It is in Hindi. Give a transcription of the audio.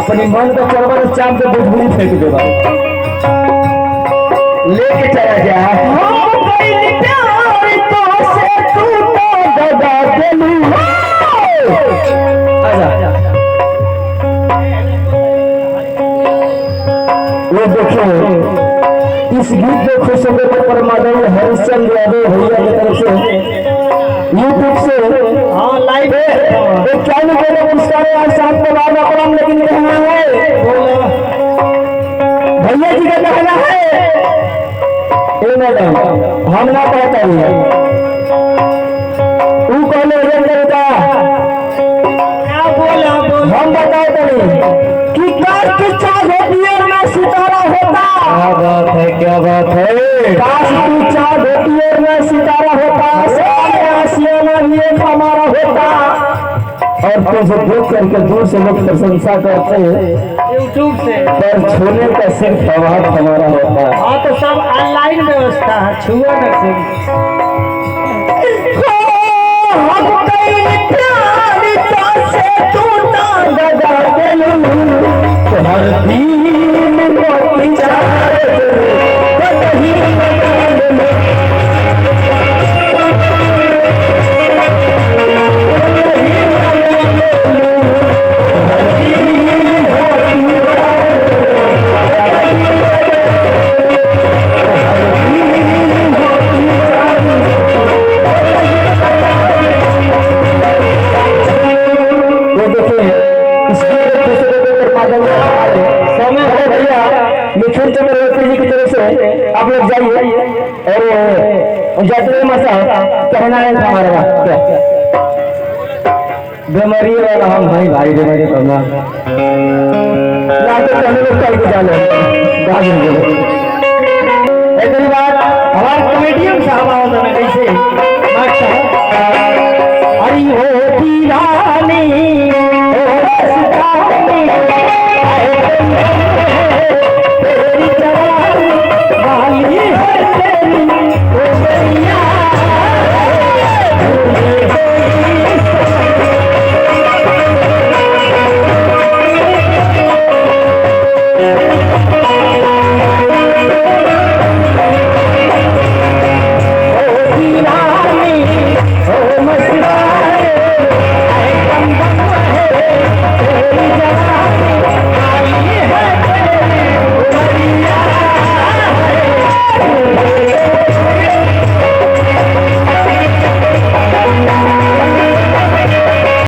अपनी मन का चरवा चाप के बुझबुझी फेंक देगा लेके चला गया हो गई प्यार तो से तू तो दगा देलू आजा वो देखो इस गीत को खुश होकर परमानंद हरिश्चंद्र यादव भैया की तरफ से यूट्यूब से हाँ लाइव एक चैनल को पुरस्कार आज साथ में बार बार लेकिन कहना है भैया जी का कहना है ए मैडम हम ना कहता है तू कहले करता क्या बोला हम बताते नहीं कि काश की चाह होती है मैं सितारा होता क्या बात है क्या बात है काश की चाह होती है मैं सितारा होता एक हमारा होता और तुझे देख करके दूर से लोग प्रशंसा करते हैं यूट्यूब से पर छूने का सिर्फ अभाव हमारा होता है हाँ तो सब ऑनलाइन व्यवस्था है छुआ न मिथुन चक्रवर्ती जी की तरफ से आप लोग जाइए और जाते मसा कहना है हमारा बीमारी वाला हम भाई भाई बीमारी करना कहने लोग कल जाने एक बार हमारे कमेडियन साहब आओ कैसे हरी हो